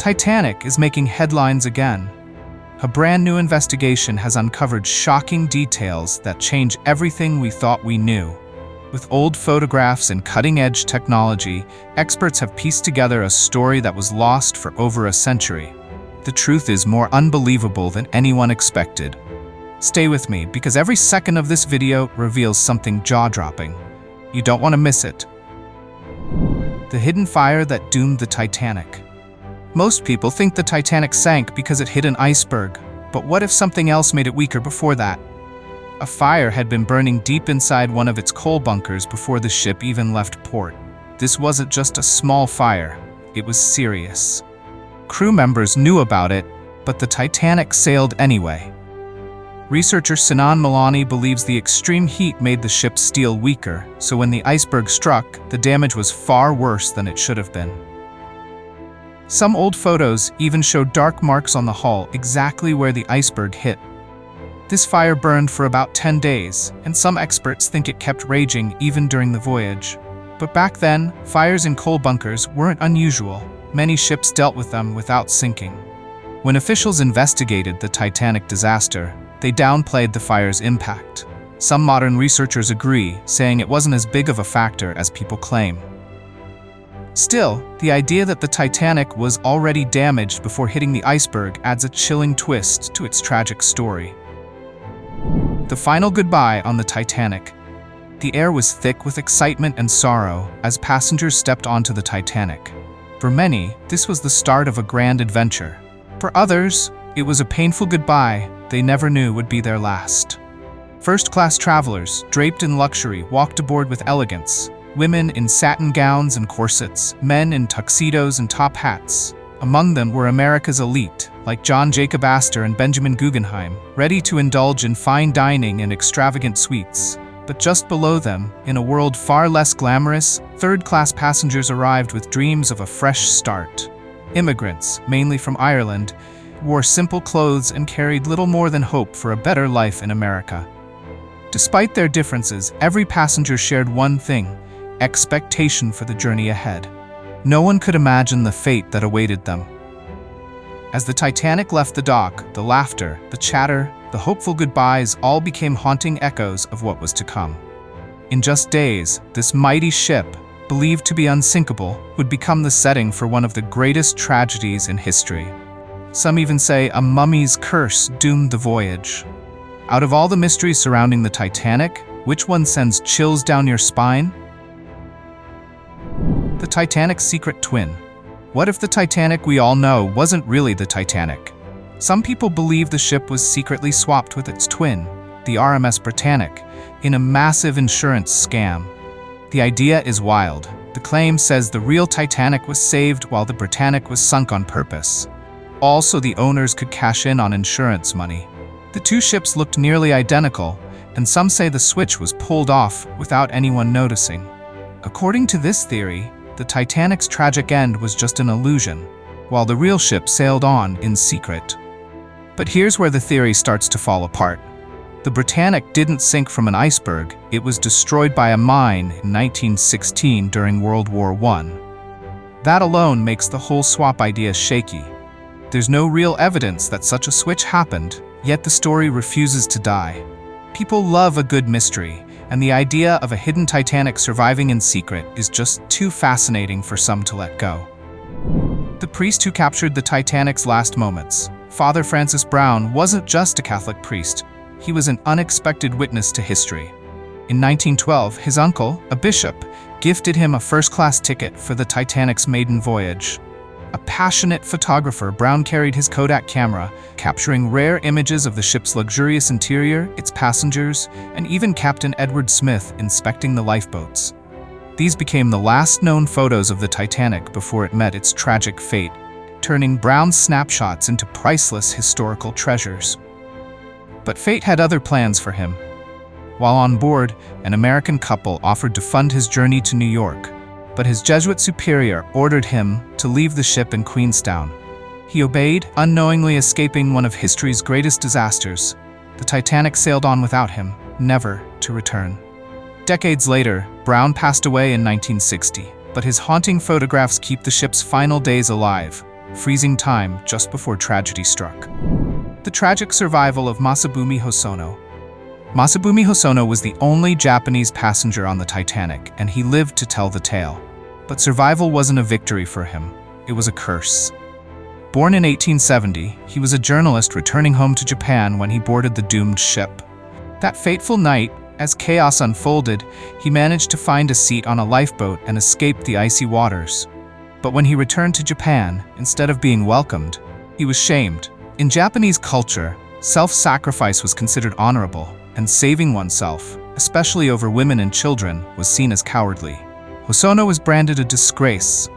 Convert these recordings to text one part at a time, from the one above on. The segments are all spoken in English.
Titanic is making headlines again. A brand new investigation has uncovered shocking details that change everything we thought we knew. With old photographs and cutting-edge technology, experts have pieced together a story that was lost for over a century. The truth is more unbelievable than anyone expected. Stay with me, because every second of this video reveals something jaw-dropping. You don't want to miss it. The hidden fire that doomed the Titanic. Most people think the Titanic sank because it hit an iceberg, but what if something else made it weaker before that? A fire had been burning deep inside one of its coal bunkers before the ship even left port. This wasn't just a small fire, it was serious. Crew members knew about it, but the Titanic sailed anyway. Researcher Sinan Milani believes the extreme heat made the ship's steel weaker, so when the iceberg struck, the damage was far worse than it should have been. Some old photos even show dark marks on the hull exactly where the iceberg hit. This fire burned for about 10 days, and some experts think it kept raging even during the voyage. But back then, fires in coal bunkers weren't unusual. Many ships dealt with them without sinking. When officials investigated the Titanic disaster, they downplayed the fire's impact. Some modern researchers agree, saying it wasn't as big of a factor as people claim. Still, the idea that the Titanic was already damaged before hitting the iceberg adds a chilling twist to its tragic story. The final goodbye on the Titanic. The air was thick with excitement and sorrow as passengers stepped onto the Titanic. For many, this was the start of a grand adventure. For others, it was a painful goodbye they never knew would be their last. First-class travelers, draped in luxury, walked aboard with elegance. Women in satin gowns and corsets, men in tuxedos and top hats. Among them were America's elite, like John Jacob Astor and Benjamin Guggenheim, ready to indulge in fine dining and extravagant suites. But just below them, in a world far less glamorous, third-class passengers arrived with dreams of a fresh start. Immigrants, mainly from Ireland, wore simple clothes and carried little more than hope for a better life in America. Despite their differences, every passenger shared one thing: expectation for the journey ahead. No one could imagine the fate that awaited them. As the Titanic left the dock, the laughter, the chatter, the hopeful goodbyes all became haunting echoes of what was to come. In just days, this mighty ship, believed to be unsinkable, would become the setting for one of the greatest tragedies in history. Some even say a mummy's curse doomed the voyage. Out of all the mysteries surrounding the Titanic, which one sends chills down your spine? The Titanic's secret twin. What if the Titanic we all know wasn't really the Titanic? Some people believe the ship was secretly swapped with its twin, the RMS Britannic, in a massive insurance scam. The idea is wild. The claim says the real Titanic was saved while the Britannic was sunk on purpose. Also, the owners could cash in on insurance money. The two ships looked nearly identical, and some say the switch was pulled off without anyone noticing. According to this theory, the Titanic's tragic end was just an illusion, while the real ship sailed on in secret. But here's where the theory starts to fall apart. The Britannic didn't sink from an iceberg, it was destroyed by a mine in 1916 during World War I. That alone makes the whole swap idea shaky. There's no real evidence that such a switch happened, yet the story refuses to die. People love a good mystery, and the idea of a hidden Titanic surviving in secret is just too fascinating for some to let go. The priest who captured the Titanic's last moments. Father Francis Brown wasn't just a Catholic priest, he was an unexpected witness to history. In 1912, his uncle, a bishop, gifted him a first-class ticket for the Titanic's maiden voyage. A passionate photographer, Brown carried his Kodak camera, capturing rare images of the ship's luxurious interior, its passengers, and even Captain Edward Smith inspecting the lifeboats. These became the last known photos of the Titanic before it met its tragic fate, turning Brown's snapshots into priceless historical treasures. But fate had other plans for him. While on board, an American couple offered to fund his journey to New York. But his Jesuit superior ordered him to leave the ship in Queenstown. He obeyed, unknowingly escaping one of history's greatest disasters. The Titanic sailed on without him, never to return. Decades later, Brown passed away in 1960, but his haunting photographs keep the ship's final days alive. freezing time just before tragedy struck. The tragic survival of Masabumi Hosono. Masabumi Hosono was the only Japanese passenger on the Titanic, and he lived to tell the tale. But survival wasn't a victory for him, it was a curse. Born in 1870, he was a journalist returning home to Japan when he boarded the doomed ship. That fateful night, as chaos unfolded, he managed to find a seat on a lifeboat and escape the icy waters. But when he returned to Japan, instead of being welcomed, he was shamed. In Japanese culture, self-sacrifice was considered honorable, and saving oneself, especially over women and children, was seen as cowardly. Hosono was branded a disgrace.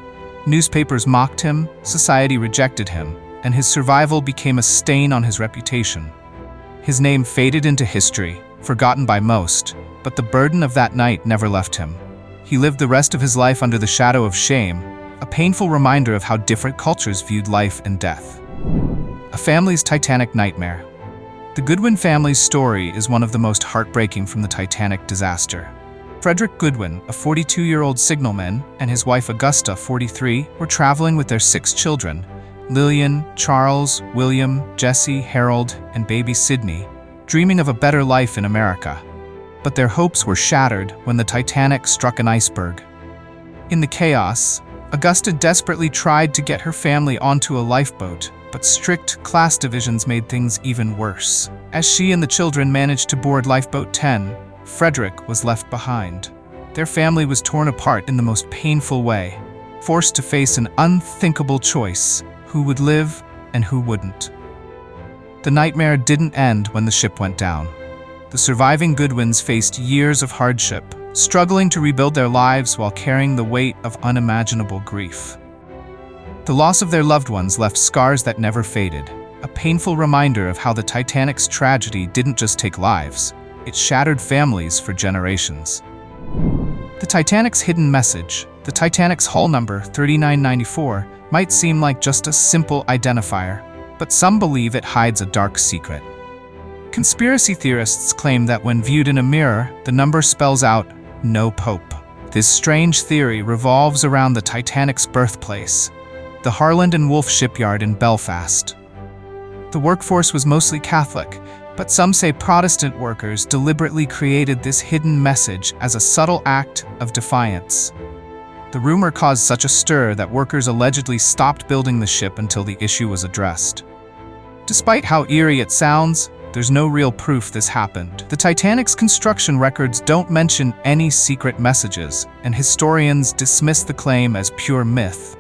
Newspapers mocked him, society rejected him, and his survival became a stain on his reputation. His name faded into history, forgotten by most, but the burden of that night never left him. He lived the rest of his life under the shadow of shame, a painful reminder of how different cultures viewed life and death. A family's Titanic nightmare. The Goodwin family's story is one of the most heartbreaking from the Titanic disaster. Frederick Goodwin, a 42-year-old signalman, and his wife Augusta, 43, were traveling with their 6 children, Lillian, Charles, William, Jesse, Harold, and baby Sydney, dreaming of a better life in America. But their hopes were shattered when the Titanic struck an iceberg. In the chaos, Augusta desperately tried to get her family onto a lifeboat, but strict class divisions made things even worse. As she and the children managed to board Lifeboat 10, Frederick was left behind. Their family was torn apart in the most painful way, forced to face an unthinkable choice: who would live and who wouldn't. The nightmare didn't end when the ship went down. The surviving Goodwins faced years of hardship, struggling to rebuild their lives while carrying the weight of unimaginable grief. The loss of their loved ones left scars that never faded, a painful reminder of how the Titanic's tragedy didn't just take lives, it shattered families for generations. The Titanic's hidden message, the Titanic's hull number 3994, might seem like just a simple identifier, but some believe it hides a dark secret. Conspiracy theorists claim that when viewed in a mirror, the number spells out "No Pope." This strange theory revolves around the Titanic's birthplace, the Harland and Wolff shipyard in Belfast. The workforce was mostly Catholic, but some say Protestant workers deliberately created this hidden message as a subtle act of defiance. The rumor caused such a stir that workers allegedly stopped building the ship until the issue was addressed. Despite how eerie it sounds, there's no real proof this happened. The Titanic's construction records don't mention any secret messages, and historians dismiss the claim as pure myth.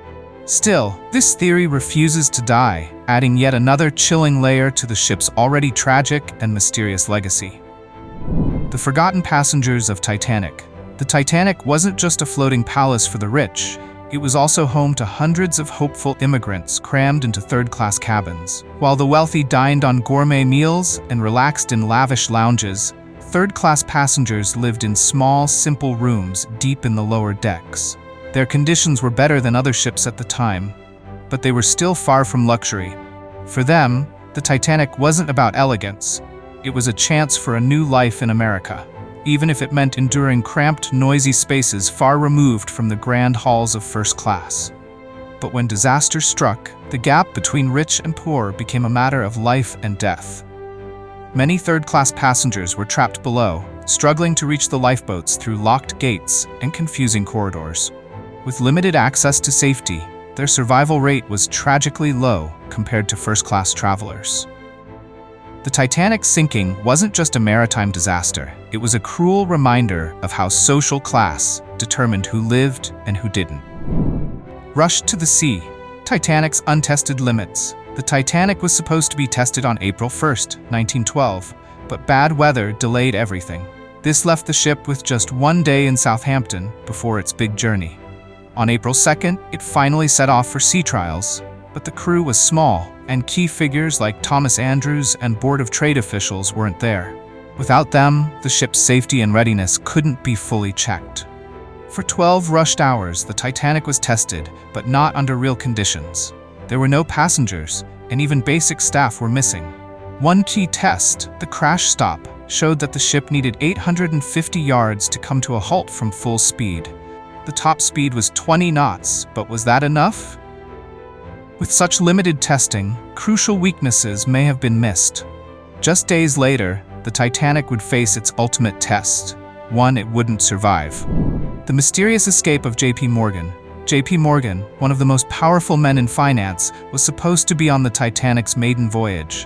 Still, this theory refuses to die, adding yet another chilling layer to the ship's already tragic and mysterious legacy. The forgotten passengers of Titanic. The Titanic wasn't just a floating palace for the rich, it was also home to hundreds of hopeful immigrants crammed into third-class cabins. While the wealthy dined on gourmet meals and relaxed in lavish lounges, third-class passengers lived in small, simple rooms deep in the lower decks. Their conditions were better than other ships at the time, but they were still far from luxury. For them, the Titanic wasn't about elegance. It was a chance for a new life in America, even if it meant enduring cramped, noisy spaces far removed from the grand halls of first class. But when disaster struck, the gap between rich and poor became a matter of life and death. Many third-class passengers were trapped below, struggling to reach the lifeboats through locked gates and confusing corridors. With limited access to safety, their survival rate was tragically low compared to first-class travelers. The Titanic's sinking wasn't just a maritime disaster, it was a cruel reminder of how social class determined who lived and who didn't. Rushed to the sea. Titanic's untested limits. The Titanic was supposed to be tested on April 1st, 1912, but bad weather delayed everything. This left the ship with just 1 day in Southampton before its big journey. On April 2nd, it finally set off for sea trials, but the crew was small, and key figures like Thomas Andrews and Board of Trade officials weren't there. Without them, the ship's safety and readiness couldn't be fully checked. For 12 rushed hours, the Titanic was tested, but not under real conditions. There were no passengers, and even basic staff were missing. One key test, the crash stop, showed that the ship needed 850 yards to come to a halt from full speed. The top speed was 20 knots, but was that enough? With such limited testing, crucial weaknesses may have been missed. Just days later, the Titanic would face its ultimate test, one it wouldn't survive. The mysterious escape of J.P. Morgan. J.P. Morgan, one of the most powerful men in finance, was supposed to be on the Titanic's maiden voyage,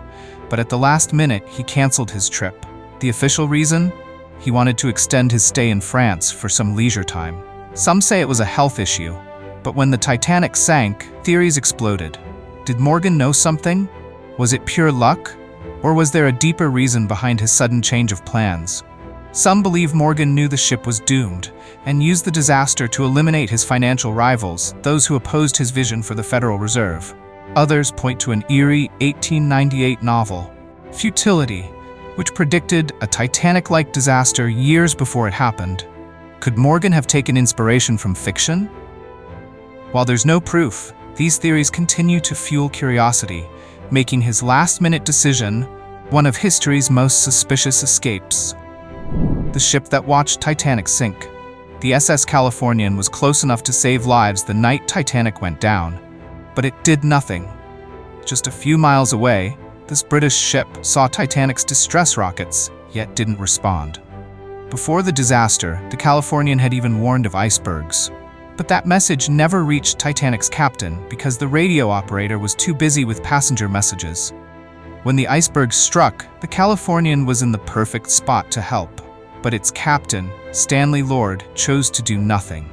but at the last minute he canceled his trip. The official reason? He wanted to extend his stay in France for some leisure time. Some say it was a health issue, but when the Titanic sank, theories exploded. Did Morgan know something? Was it pure luck? Or was there a deeper reason behind his sudden change of plans? Some believe Morgan knew the ship was doomed and used the disaster to eliminate his financial rivals, those who opposed his vision for the Federal Reserve. Others point to an eerie 1898 novel, Futility, which predicted a Titanic-like disaster years before it happened. Could Morgan have taken inspiration from fiction? While there's no proof, these theories continue to fuel curiosity, making his last-minute decision one of history's most suspicious escapes. The ship that watched Titanic sink. The SS Californian was close enough to save lives the night Titanic went down, but it did nothing. Just a few miles away, this British ship saw Titanic's distress rockets, yet didn't respond. Before the disaster, the Californian had even warned of icebergs. But that message never reached Titanic's captain because the radio operator was too busy with passenger messages. When the iceberg struck, the Californian was in the perfect spot to help. But its captain, Stanley Lord, chose to do nothing.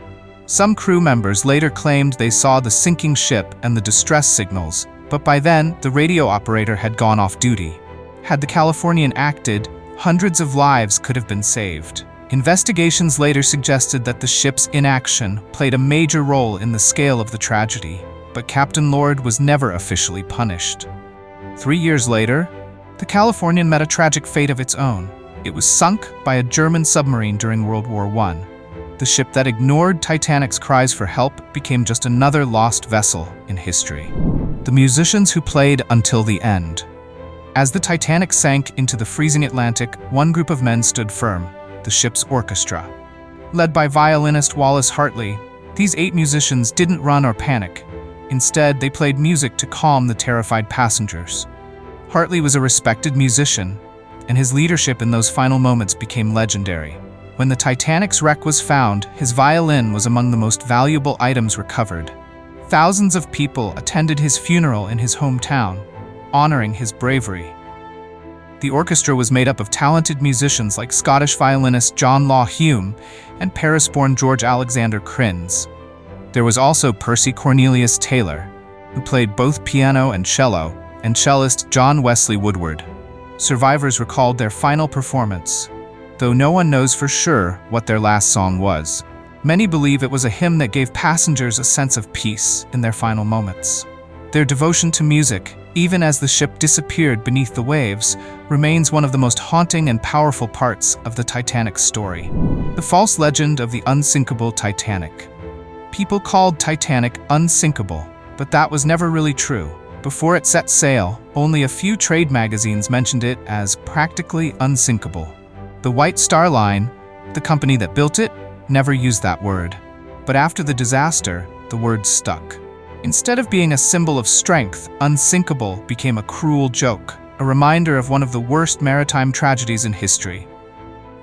Some crew members later claimed they saw the sinking ship and the distress signals, but by then, the radio operator had gone off duty. Had the Californian acted, hundreds of lives could have been saved. Investigations later suggested that the ship's inaction played a major role in the scale of the tragedy, but Captain Lord was never officially punished. 3 years later, the Californian met a tragic fate of its own. It was sunk by a German submarine during World War I. The ship that ignored Titanic's cries for help became just another lost vessel in history. The musicians who played until the end. As the Titanic sank into the freezing Atlantic, one group of men stood firm, the ship's orchestra. Led by violinist Wallace Hartley, these 8 musicians didn't run or panic. Instead, they played music to calm the terrified passengers. Hartley was a respected musician, and his leadership in those final moments became legendary. When the Titanic's wreck was found, his violin was among the most valuable items recovered. Thousands of people attended his funeral in his hometown, honoring his bravery. The orchestra was made up of talented musicians like Scottish violinist John Law Hume and Paris-born George Alexander Crins. There was also Percy Cornelius Taylor, who played both piano and cello, and cellist John Wesley Woodward. Survivors recalled their final performance, though no one knows for sure what their last song was. Many believe it was a hymn that gave passengers a sense of peace in their final moments. Their devotion to music, even as the ship disappeared beneath the waves, remains one of the most haunting and powerful parts of the Titanic story. The false legend of the unsinkable Titanic. People called Titanic unsinkable, but that was never really true. Before it set sail, only a few trade magazines mentioned it as practically unsinkable. The White Star Line, the company that built it, never used that word. But after the disaster, the word stuck. Instead of being a symbol of strength, unsinkable became a cruel joke, a reminder of one of the worst maritime tragedies in history.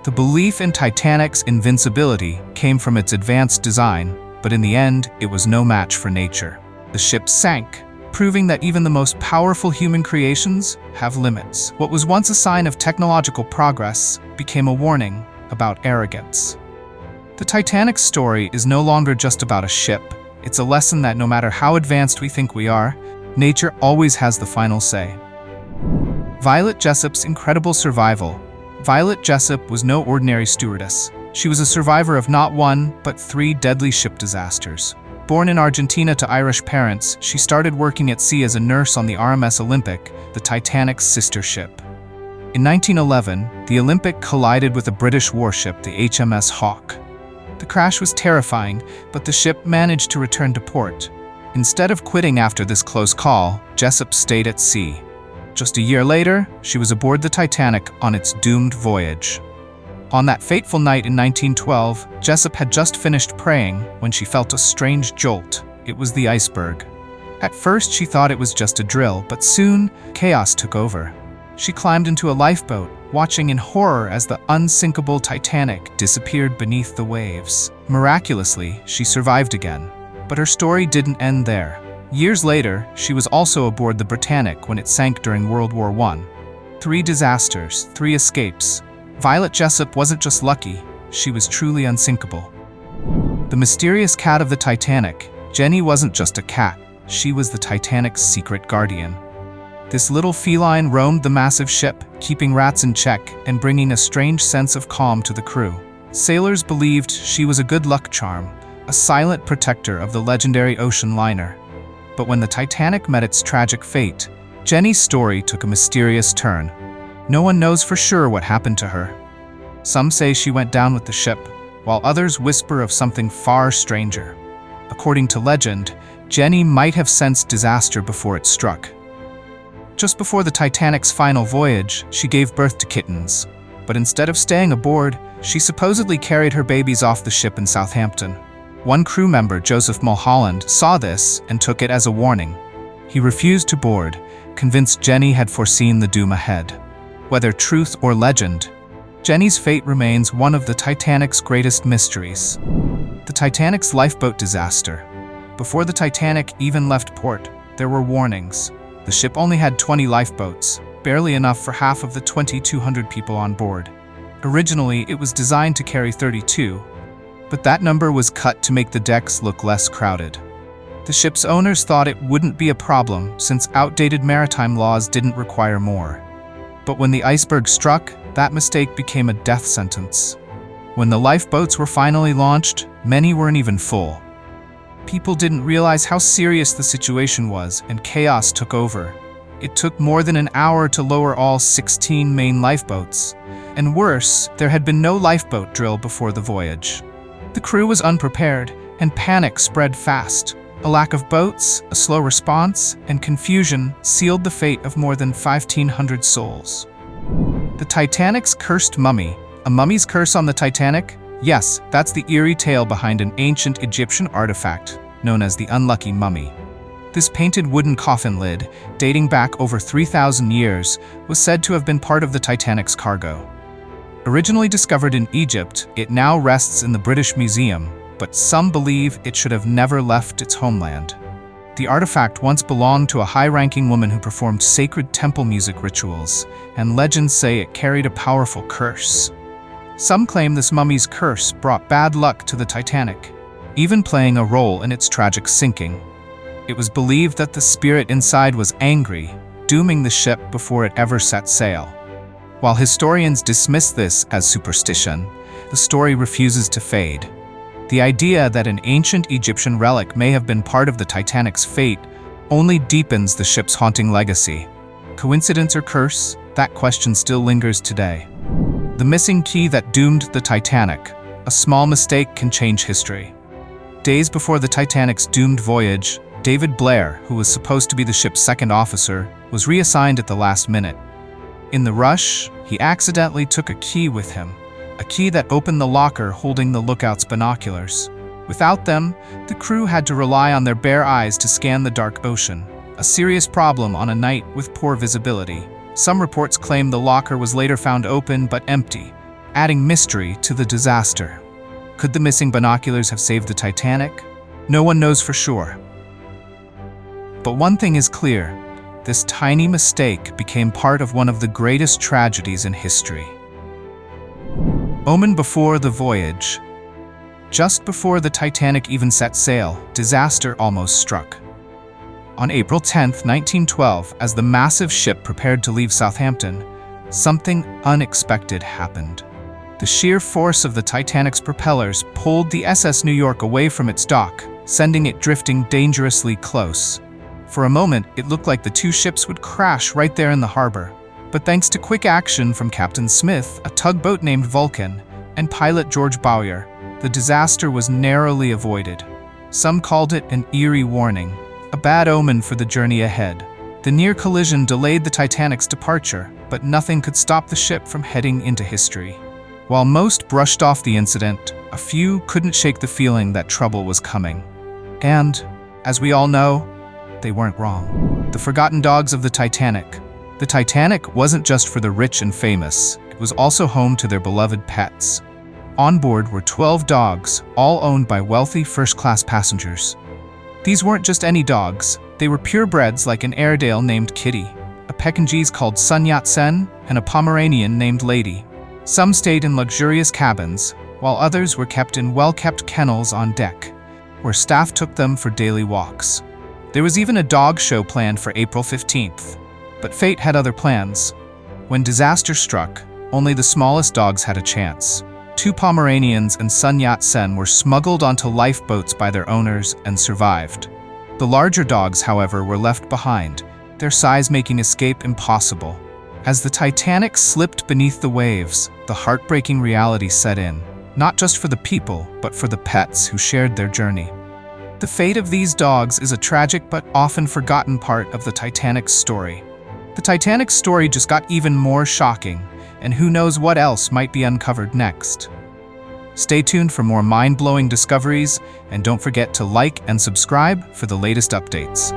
The belief in Titanic's invincibility came from its advanced design, but in the end, it was no match for nature. The ship sank, proving that even the most powerful human creations have limits. What was once a sign of technological progress became a warning about arrogance. The Titanic's story is no longer just about a ship. It's a lesson that no matter how advanced we think we are, nature always has the final say. Violet Jessup's incredible survival. Violet Jessup was no ordinary stewardess. She was a survivor of not one, but 3 deadly ship disasters. Born in Argentina to Irish parents, she started working at sea as a nurse on the RMS Olympic, the Titanic's sister ship. In 1911, the Olympic collided with a British warship, the HMS Hawke. The crash was terrifying, but the ship managed to return to port. Instead of quitting after this close call, Jessup stayed at sea. Just a year later, she was aboard the Titanic on its doomed voyage. On that fateful night in 1912, Jessup had just finished praying when she felt a strange jolt. It was the iceberg. At first, she thought it was just a drill, but soon, chaos took over. She climbed into a lifeboat, watching in horror as the unsinkable Titanic disappeared beneath the waves. Miraculously, she survived again. But her story didn't end there. Years later, she was also aboard the Britannic when it sank during World War I. 3 disasters, 3 escapes. Violet Jessup wasn't just lucky, she was truly unsinkable. The mysterious cat of the Titanic, Jenny, wasn't just a cat. She was the Titanic's secret guardian. This little feline roamed the massive ship, keeping rats in check and bringing a strange sense of calm to the crew. Sailors believed she was a good luck charm, a silent protector of the legendary ocean liner. But when the Titanic met its tragic fate, Jenny's story took a mysterious turn. No one knows for sure what happened to her. Some say she went down with the ship, while others whisper of something far stranger. According to legend, Jenny might have sensed disaster before it struck. Just before the Titanic's final voyage, she gave birth to kittens. But instead of staying aboard, she supposedly carried her babies off the ship in Southampton. One crew member, Joseph Mulholland, saw this and took it as a warning. He refused to board, convinced Jenny had foreseen the doom ahead. Whether truth or legend, Jenny's fate remains one of the Titanic's greatest mysteries. The Titanic's lifeboat disaster. Before the Titanic even left port, there were warnings. The ship only had 20 lifeboats, barely enough for half of the 2,200 people on board. Originally, it was designed to carry 32, but that number was cut to make the decks look less crowded. The ship's owners thought it wouldn't be a problem since outdated maritime laws didn't require more. But when the iceberg struck, that mistake became a death sentence. When the lifeboats were finally launched, many weren't even full. People didn't realize how serious the situation was, and chaos took over. It took more than an hour to lower all 16 main lifeboats. And worse, there had been no lifeboat drill before the voyage. The crew was unprepared, and panic spread fast. A lack of boats, a slow response, and confusion sealed the fate of more than 1,500 souls. The Titanic's cursed mummy. A mummy's curse on the Titanic? Yes, that's the eerie tale behind an ancient Egyptian artifact known as the unlucky mummy. This painted wooden coffin lid, dating back over 3,000 years, was said to have been part of the Titanic's cargo. Originally discovered in Egypt, it now rests in the British Museum, but some believe it should have never left its homeland. The artifact once belonged to a high-ranking woman who performed sacred temple music rituals, and legends say it carried a powerful curse. Some claim this mummy's curse brought bad luck to the Titanic, even playing a role in its tragic sinking. It was believed that the spirit inside was angry, dooming the ship before it ever set sail. While historians dismiss this as superstition, the story refuses to fade. The idea that an ancient Egyptian relic may have been part of the Titanic's fate only deepens the ship's haunting legacy. Coincidence or curse? That question still lingers today. The missing key that doomed the Titanic. A small mistake can change history. Days before the Titanic's doomed voyage, David Blair, who was supposed to be the ship's second officer, was reassigned at the last minute. In the rush, he accidentally took a key with him, a key that opened the locker holding the lookout's binoculars. Without them, the crew had to rely on their bare eyes to scan the dark ocean, a serious problem on a night with poor visibility. Some reports claim the locker was later found open but empty, adding mystery to the disaster. Could the missing binoculars have saved the Titanic? No one knows for sure. But one thing is clear, this tiny mistake became part of one of the greatest tragedies in history. Omen before the voyage. Just before the Titanic even set sail, disaster almost struck. On April 10, 1912, as the massive ship prepared to leave Southampton, something unexpected happened. The sheer force of the Titanic's propellers pulled the SS New York away from its dock, sending it drifting dangerously close. For a moment, it looked like the two ships would crash right there in the harbor. But thanks to quick action from Captain Smith, a tugboat named Vulcan, and pilot George Bowyer, the disaster was narrowly avoided. Some called it an eerie warning, a bad omen for the journey ahead. The near collision delayed the Titanic's departure, but nothing could stop the ship from heading into history. While most brushed off the incident, a few couldn't shake the feeling that trouble was coming. And, as we all know, they weren't wrong. The forgotten dogs of the Titanic. The Titanic wasn't just for the rich and famous, it was also home to their beloved pets. On board were 12 dogs, all owned by wealthy first-class passengers. These weren't just any dogs, they were purebreds like an Airedale named Kitty, a Pekingese called Sun Yat-sen, and a Pomeranian named Lady. Some stayed in luxurious cabins, while others were kept in well-kept kennels on deck, where staff took them for daily walks. There was even a dog show planned for April 15th. But fate had other plans. When disaster struck, only the smallest dogs had a chance. 2 Pomeranians and Sun Yat-sen were smuggled onto lifeboats by their owners and survived. The larger dogs, however, were left behind, their size making escape impossible. As the Titanic slipped beneath the waves, the heartbreaking reality set in, not just for the people, but for the pets who shared their journey. The fate of these dogs is a tragic but often forgotten part of the Titanic's story. The Titanic's story just got even more shocking, and who knows what else might be uncovered next. Stay tuned for more mind-blowing discoveries, and don't forget to like and subscribe for the latest updates.